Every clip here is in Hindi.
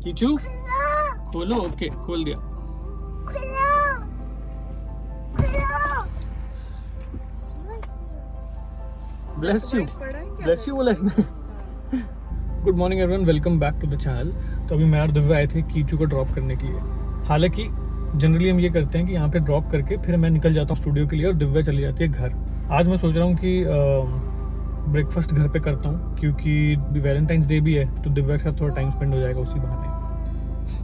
कीचू खोलो। ओके खोल दिया। ब्लेस यू बोला इसने। Good morning everyone, welcome back to the channel. तो अभी मैं और दिव्या आए थे कीचू को ड्रॉप करने के लिए। हालांकि जनरली हम ये करते हैं कि यहाँ पे ड्रॉप करके फिर मैं निकल जाता हूँ स्टूडियो के लिए और दिव्या चली जाती है घर। आज मैं सोच रहा हूँ कि ब्रेकफास्ट घर पे करता हूँ क्योंकि वैलेंटाइंस डे भी है, तो दिव्या के साथ थोड़ा टाइम स्पेंड हो जाएगा उसी बहाने।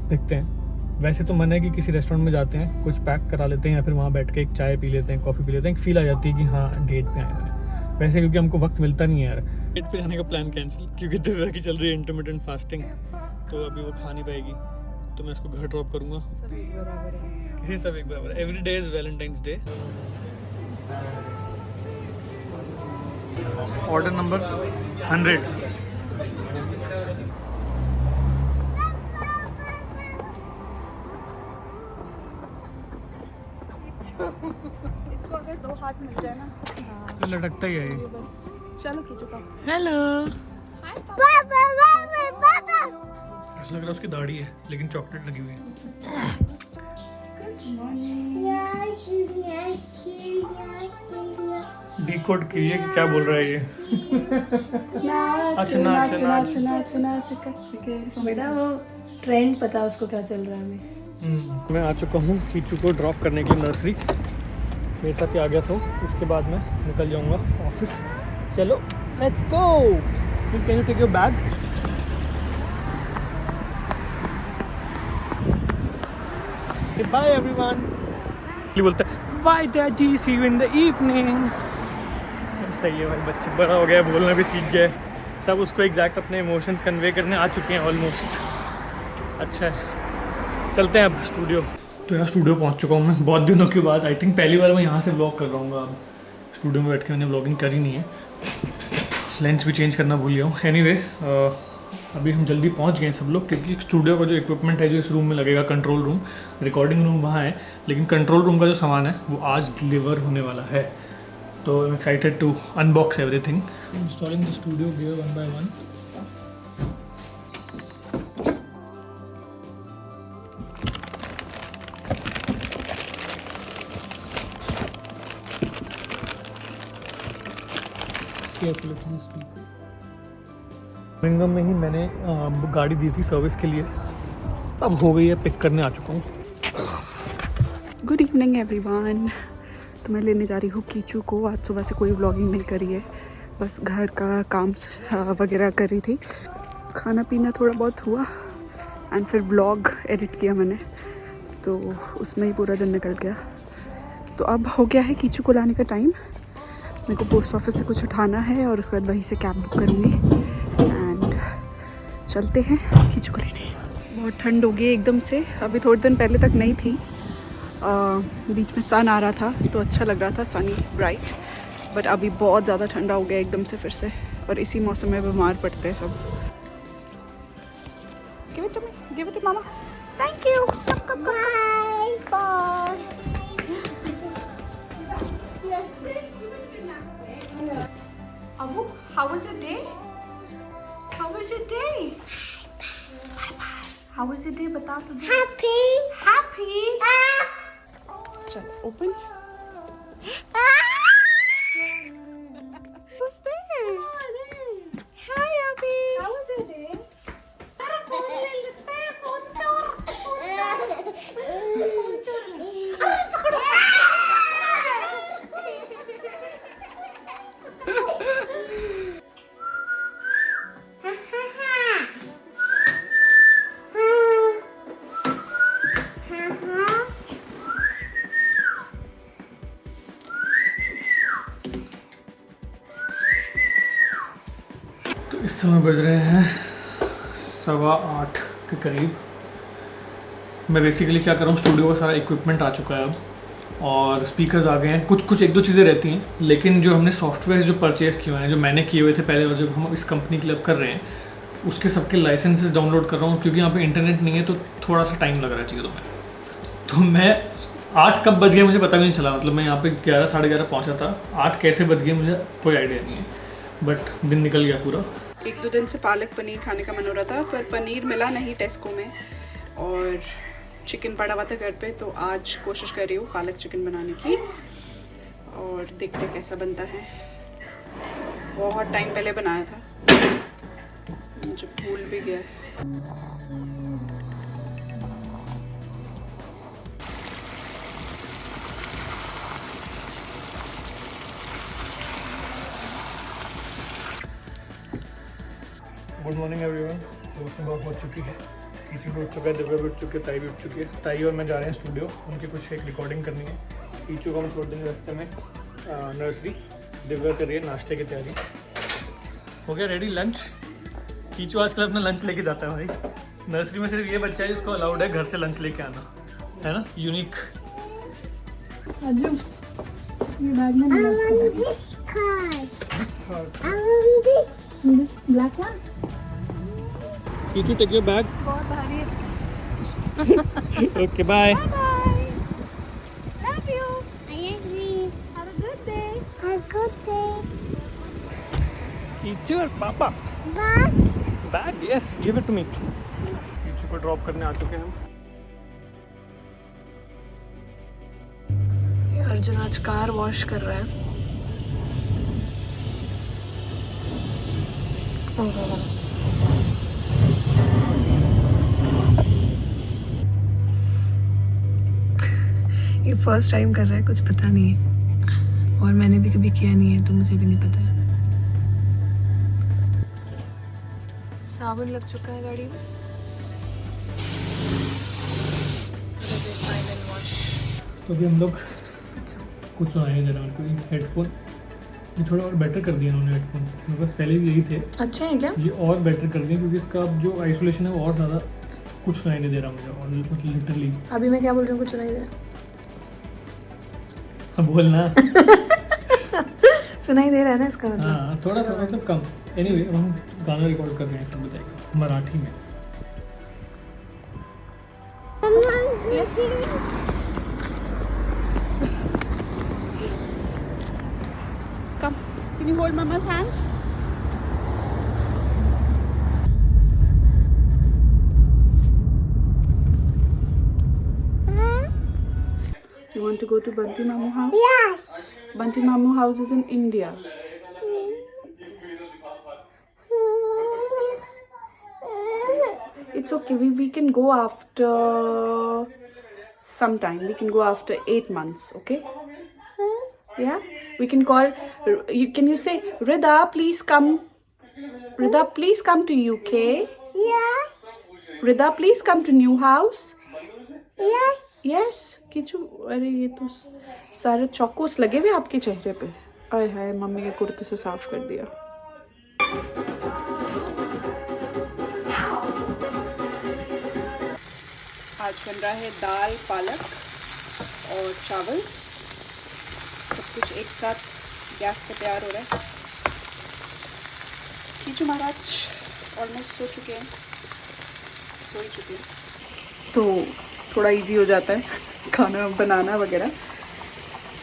देखते हैं। वैसे तो मन है कि किसी रेस्टोरेंट में जाते हैं, कुछ पैक करा लेते हैं या फिर वहाँ बैठ के एक चाय पी लेते हैं, कॉफ़ी पी लेते हैं, एक फील आ जाती है कि हाँ डेट पे आए हैं। वैसे क्योंकि हमको वक्त मिलता नहीं है यार। डेट पे जाने का प्लान कैंसिल क्योंकि दिव्या की चल रही है इंटरमिटेंट फास्टिंग, तो अभी वो खा नहीं पाएगी, तो मैं उसको घर ड्रॉप करूँगा। सब एक बराबर है। ये सब एक बराबर है। Every day is Valentine's day. Order number 100। इसको अगर 2 हाथ मिल जाए ना तो लटकता ही है ये। बस। चलो कीचू का हेलो। हाय पापा। ऐसा लग रहा है उसकी दाढ़ी है लेकिन चॉकलेट लगी हुई है। डिकोड कीजिए कि क्या बोल रहा है ये। बेटा वो ट्रेंड पता है उसको क्या चल रहा है अभी। मैं आ चुका हूँ कीचू को ड्रॉप करने के लिए नर्सरी। मेरे साथ ही आ गया था, इसके बाद मैं निकल जाऊँगा ऑफिस। चलो let's go. Can you take your bag? Say bye everyone. ये बोलता है bye daddy, see you in the evening. सही है भाई, बच्चे बड़ा हो गया, बोलना भी सीख गया है। सब उसको एग्जैक्ट अपने इमोशंस कन्वे करने आ चुके हैं ऑलमोस्ट। अच्छा है, चलते हैं अब स्टूडियो। तो यार स्टूडियो पहुंच चुका हूँ मैं बहुत दिनों के बाद। आई थिंक पहली बार मैं यहाँ से व्लॉग कर रहा हूँ। अब स्टूडियो में बैठ के मैंने व्लॉगिंग करी नहीं है, लेंस भी चेंज करना भूल गया हूँ। एनीवे अभी हम जल्दी पहुँच गए सब लोग, क्योंकि स्टूडियो का जो इक्विपमेंट है जो इस रूम में लगेगा, कंट्रोल रूम, रिकॉर्डिंग रूम वहाँ है, लेकिन कंट्रोल रूम का जो सामान है वो आज डिलीवर होने वाला है। तो I am excited to unbox everything. Installing the studio gear one by one. बिंगम में ही मैंने गाड़ी दी थी सर्विस के लिए, अब हो गई है, पिक करने आ चुका हूँ। Good evening everyone. तो मैं लेने जा रही हूँ कीचू को। आज सुबह से कोई व्लॉगिंग नहीं करी है, बस घर का काम वगैरह कर रही थी, खाना पीना थोड़ा बहुत हुआ एंड फिर व्लॉग एडिट किया मैंने, तो उसमें ही पूरा दिन निकल गया। तो अब हो गया है कीचू को लाने का टाइम। मेरे को पोस्ट ऑफिस से कुछ उठाना है और उसके बाद वहीं से कैब बुक करूँगी एंड चलते हैं कीचू को लेने। बहुत ठंड हो गई एकदम से, अभी थोड़े दिन पहले तक नहीं थी। बीच में सन आ रहा था तो अच्छा लग रहा था, सनी ब्राइट, बट अभी बहुत ज़्यादा ठंडा हो गया एकदम से फिर से, और इसी मौसम में बीमार पड़ते हैं सब। Give it to me. Give it to mama. Thank you. Bye. Bye. Abu, how was your day? How was your day? Bye bye. How was your day? बता तो दे. Happy. Happy. चल open. Who's there? Hi Abby. How was your day? इस समय बज रहे हैं 7:15 के करीब। मैं बेसिकली क्या कर रहा हूँ, स्टूडियो का सारा इक्विपमेंट आ चुका है अब, और स्पीकर्स आ गए हैं। कुछ एक दो चीज़ें रहती हैं, लेकिन जो हमने सॉफ्टवेयर जो परचेज़ किए हुए हैं, जो मैंने किए हुए थे पहले और जो हम इस कंपनी के लिए अब कर रहे हैं, उसके सबके लाइसेंसेस डाउनलोड कर रहा हूँ, क्योंकि यहाँ पे इंटरनेट नहीं है तो थोड़ा सा टाइम लग रहा है चीज़ों में। तो मैं 8 कब बज गए मुझे पता भी नहीं चला, मतलब मैं यहाँ पे 11 साढ़े 11 पहुँचा था, 8 कैसे बज गए मुझे कोई आइडिया नहीं है, बट दिन निकल गया पूरा। 1-2 दिन से पालक पनीर खाने का मन हो रहा था, पर पनीर मिला नहीं टेस्को में, और चिकन पड़ा हुआ था घर पे, तो आज कोशिश कर रही हूँ पालक चिकन बनाने की, और देखते कैसा बनता है। बहुत टाइम पहले बनाया था, मुझे भूल भी गया है। Good morning everyone. दोस्तों बहुत उठ चुकी है, कीचू भी उठ चुका है, दिव्या भी उठ चुकी है, ताई भी उठ चुकी है। ताई और मैं जा रहे हैं स्टूडियो, उनकी कुछ एक रिकॉर्डिंग करनी है। कीचू को हम छोड़ देंगे रास्ते में नर्सरी। दिव्या कर रही है नाश्ते की तैयारी। हो गया रेडी लंच। कीचू आजकल अपना लंच लेके जाता है भाई। नर्सरी में सिर्फ ये बच्चा है जिसको अलाउड है घर से लंच लेके आना, है ना, unique. This black one? Kichu take your bag. बहुत भारी है। Okay bye. Bye. Love you. I agree. Have a good day. Have a good day. Kichu और पापा Bye. Bag, yes give it to me. Kichu को ड्रॉप करने आ चुके हैं हम। अर्जुन आज कार वॉश कर रहा है। ये फर्स्ट टाइम कर रहा है, कुछ पता नहीं है, और मैंने भी कभी किया नहीं है तो मुझे भी नहीं पता है। साबुन लग चुका है गाड़ी में। Final wash. तो अभी हम लोग कुछ सुनाई दे रहा है उनको। हेडफोन ये थोड़ा और बेटर कर दिया उन्होंने हेडफोन, मेरे पास पहले भी यही थे। अच्छा है क्या? ये और बेटर कर दिए क्योंकि इसका अब जो आइसोलेशन है वो और ज़्यादा कुछ सुनाई नहीं दे रहा मुझे, और लिटरली। अभी मैं क्या बोल रही हूँ, कुछ सुनाई दे रहा अब बोलना। सुनाई दे रहा है ना इसका मतलब? हाँ थोड़ा सा मतलब कम। एनीवे हम गाना रिकॉर्ड कर रहे हैं, फिर बताइएगा मराठी में। Come, can you hold Mama's hand? You want to go to Banti Mamu house? Yes. Banti Mamu house is in India. It's okay. We can go after sometime. We can go after 8 months. Okay. Yeah. We can call. Can you say Rida? Please come. Rida, please come to UK. Yes. Rida, please come to new house. Yes. Yes Kishu. अरे ये तो सारे चौकोस लगे हुए आपके चेहरे पे। आय हाय, मम्मी के कुर्ते से साफ कर दिया। आज बन रहा है दाल पालक और चावल, सब कुछ एक साथ गैस पे तैयार हो रहा है। कीचू महाराज ऑलमोस्ट सो चुके हैं, सो ही चुके हैं, तो थोड़ा इजी हो जाता है खाना बनाना वगैरह।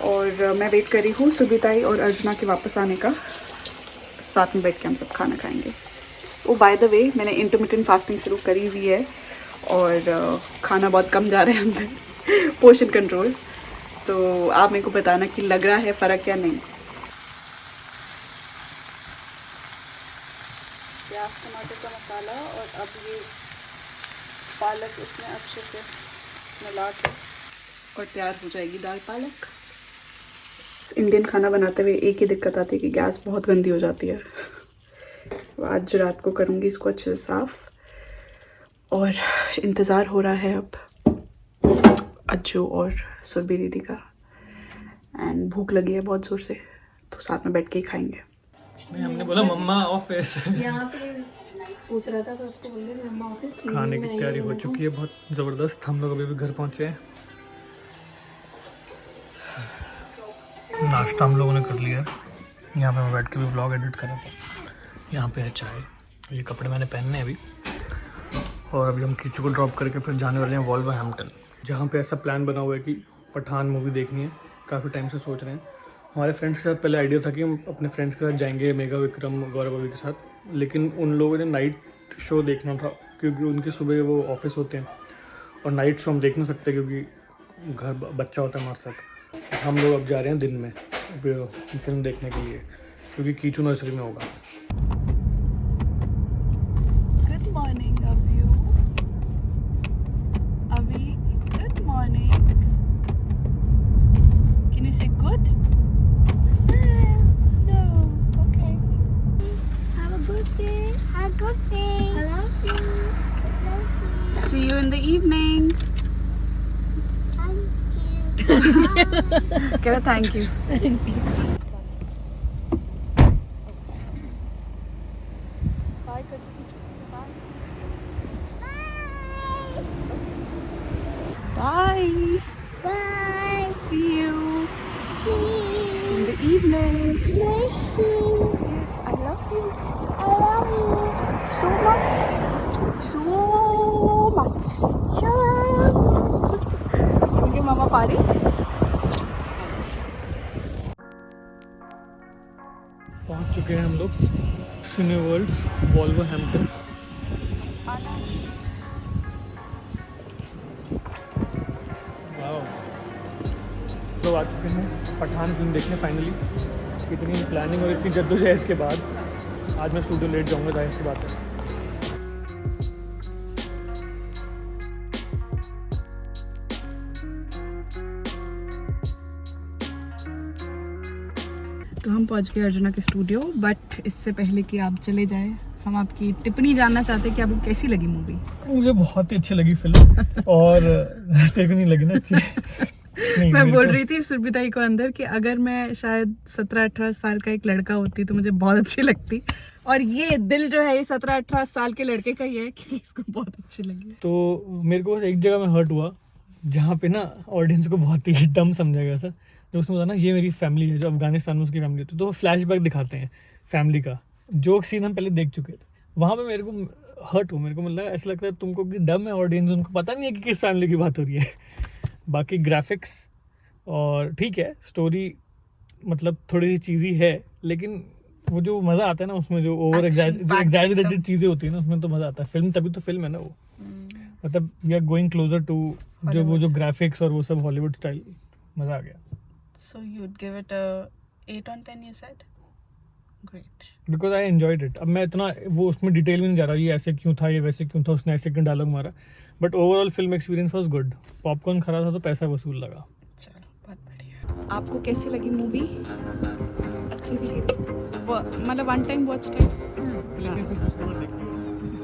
और मैं वेट कर रही हूँ सुबिताई और अर्जुना के वापस आने का, साथ में बैठ के हम सब खाना खाएंगे। ओ बाय द वे, मैंने इंटरमिटेंट फास्टिंग शुरू करी हुई है और खाना बहुत कम जा रहा है अंदर, पोर्शन कंट्रोल। तो आप मेरे को बताना कि लग रहा है फ़र्क या नहीं। प्याज टमाटर का मसाला और अब ये पालक इसमें अच्छे से मिला के और तैयार हो जाएगी दाल पालक। इंडियन खाना बनाते हुए एक ही दिक्कत आती है कि गैस बहुत गंदी हो जाती है। आज रात को करूँगी इसको अच्छे से साफ़, और इंतज़ार हो रहा है अब अज्जू और सुरभि दीदी का, एंड भूख लगी है बहुत ज़ोर से, तो साथ में बैठ के ही खाएंगे। नहीं, हमने बोला मम्मा ऑफिस। यहाँ पे पूछ रहा था तो उसको बोल रहे मम्मा ऑफिस। खाने की तैयारी हो चुकी है बहुत ज़बरदस्त। हम लोग अभी घर पहुँचे हैं। नाश्ता हम लोगों ने कर लिया है। यहाँ पे मैं बैठ के भी ब्लॉग एडिट कर रहा था। यहाँ पे है चाय, ये कपड़े मैंने पहनने हैं अभी, और अभी हम कीचू को ड्रॉप करके फिर जाने वाले हैं वॉल्वरहैम्पटन, जहाँ पे ऐसा प्लान बना हुआ है कि पठान मूवी देखनी है। काफ़ी टाइम से सोच रहे हैं। हमारे फ्रेंड्स के साथ पहले आइडिया था कि हम अपने फ्रेंड्स के साथ जाएंगे, मेगा विक्रम गौरव अभी के साथ, लेकिन उन लोगों ने नाइट शो देखना था क्योंकि उनके सुबह वो ऑफिस होते हैं और नाइट शो हम देख नहीं सकते क्योंकि घर बच्चा होता है हमारे साथ। हम लोग अब जा रहे हैं दिन में फिल्म देखने के लिए क्योंकि कीचू नर्सरी में होगा। गुड मॉर्निंग अभी, good morning. Can you say good? No, okay. Have a good day. Have a good day. I love you. Love you. See you in the evening. Thank you. कह रहा thank you. Bye. Bye. See you See in the evening. you. Yes, I love you I love you. so much. So much. Sure. उनके मामा पारी। पहुंच चुके हैं हम लोग सिने वर्ल्ड वॉल्वरहैम्पटन। तो आ चुके हैं पठान फिल्म देखने फाइनली। इतनी प्लानिंग और इतनी जद्दोजहद के बाद आज मैं स्टूडियो लेट जाऊंगा, जाहिर सी बात है। तो हम पहुंच गए अर्जुना के स्टूडियो, बट इससे पहले कि आप चले जाए हम आपकी टिप्पणी जानना चाहते हैं कि आपको कैसी लगी मूवी। मुझे बहुत ही अच्छी लगी फिल्म और तेरे को नहीं लगी ना अच्छी? नहीं, मैं मेरे बोल को- रही थी सुरभिताई को अंदर कि अगर मैं शायद 17-18 साल का एक लड़का होती तो मुझे बहुत अच्छी लगती, और ये दिल जो है ये 17-18 साल के लड़के का ही है क्योंकि इसको बहुत अच्छी लगी। तो मेरे को बस एक जगह में हर्ट हुआ जहाँ पे ना ऑडियंस को बहुत ही डम समझा गया था। जो उसने बताया ना ये मेरी फैमिली है, जो अफगानिस्तान में उसकी फैमिली होती है, तो वो फ्लैशबैक दिखाते हैं फैमिली का, जो सीन हम पहले देख चुके थे। वहाँ पे मेरे को हर्ट हुआ, मेरे को मतलब ऐसा लगता है तुमको कि डम है ऑडियंस, उनको पता नहीं है कि किस फैमिली की बात हो रही है। बाकी ग्राफिक्स और ठीक है, स्टोरी मतलब थोड़ी सी चीज़ी है, लेकिन वो जो मज़ा आता है ना उसमें, जो ओवर एग्जैजरेटेड चीज़ें होती है ना उसमें, तो मज़ा आता है। फिल्म तभी तो फिल्म है ना वो, मतलब we are going closer to जो वो जो ग्राफिक्स और वो सब हॉलीवुड स्टाइल, मज़ा आ गया। So you'd give it a 8 on 10 you said? Great. Because I enjoyed it. अब मैं इतना वो उसमें डिटेल में नहीं जा रहा, ये ऐसे क्यों था, ये वैसे क्यों था, उसने ऐसे क्यों डायलॉग मारा, but overall film experience was good. Popcorn खरा था तो पैसा वसूल लगा। चलो बहुत बढ़िया। आपको कैसी लगी मूवी? अच्छी थी? मतलब वन टाइम वॉच टाइम?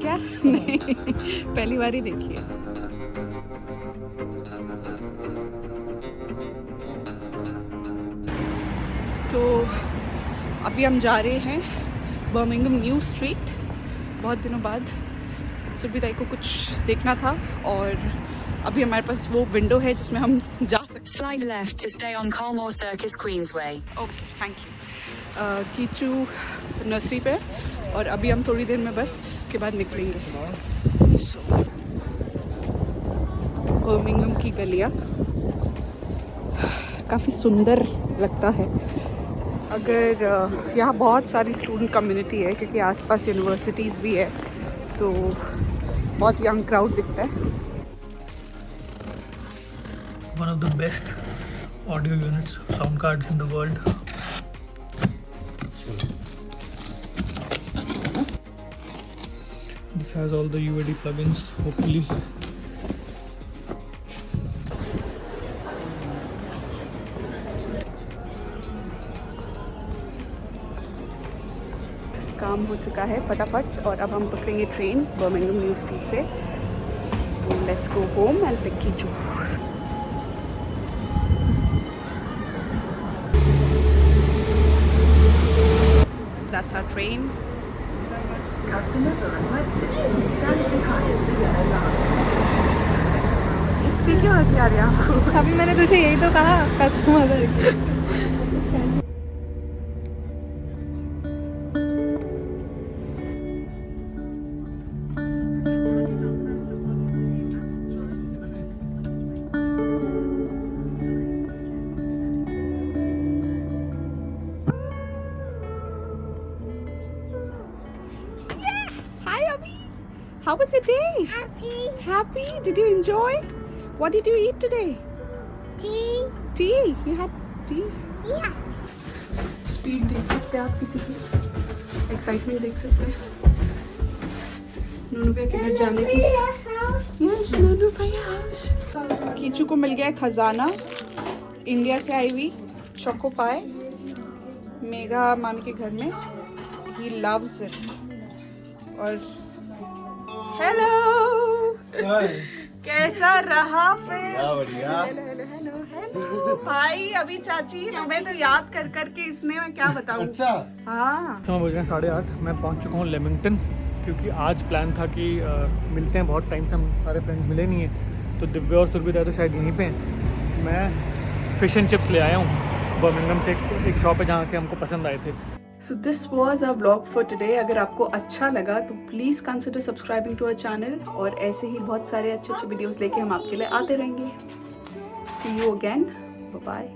क्या? नहीं, पहली बार ही देखी है। तो अभी हम जा रहे हैं बर्मिंघम न्यू स्ट्रीट। बहुत दिनों बाद सुरभिताई को कुछ देखना था और अभी हमारे पास वो विंडो है जिसमें हम जा सकते हैं। Slide left to stay on Colmore Circus Queensway. Okay, thank you. Kichu nursery पे, और अभी हम थोड़ी देर में बस इसके बाद निकलेंगे। सो बर्मिंघम की गलियाँ काफ़ी सुंदर लगता है। अगर यहाँ बहुत सारी स्टूडेंट कम्युनिटी है क्योंकि आसपास यूनिवर्सिटीज़ भी है, तो बहुत यंग क्राउड दिखता है। One of the best audio units, sound cards in the world. This has all the UAD plugins, hopefully. काम हो चुका है फटाफट, और अब हम पकड़ेंगे ट्रेन बर्मिंघम न्यू स्ट्रीट से। तो let's go home and pick Kichu. That's our train. Customers are requested to stand behind the yellow line. ठीक है, हंसी आ रही है आपको? अभी मैंने तुझे यही तो कहा, customer. How was your day? Happy. Happy? Did you enjoy? What did you eat today? Tea. Tea? You had tea? Yeah. Speed देख सकते हैं आप किसी की, एक्साइटमेंट देख सकते हैं नूनू भैया किधर जाने की। यस, नूनू भैया हाउस। कीचू को मिल गया खजाना, इंडिया से आई हुई चोको पाए मेगा मामी के घर में। He loves it. और हेलो, कैसा रहा फिर? बढ़िया। हेलो हेलो हेलो हेलो भाई। अभी चाची तुम्हें तो याद कर करके इसने, मैं क्या बताऊं। अच्छा। हाँ, समय बज रहे हैं 8:30। मैं पहुंच चुका हूँ लेमिंगटन, क्योंकि आज प्लान था कि मिलते हैं, बहुत टाइम से हम सारे फ्रेंड्स मिले नहीं हैं। तो दिव्य और सुरभिदा तो शायद यहीं पे हैं। मैं फ़िश एंड चिप्स ले आया हूँ बर्मिंघम से, एक शॉप है जहाँ के हमको पसंद आए थे। So this was a vlog for today. अगर आपको अच्छा लगा तो please consider subscribing to our channel, और ऐसे ही बहुत सारे अच्छे अच्छे वीडियोस लेके हम आपके लिए आते रहेंगे। सी यू अगेन, बाय बाय।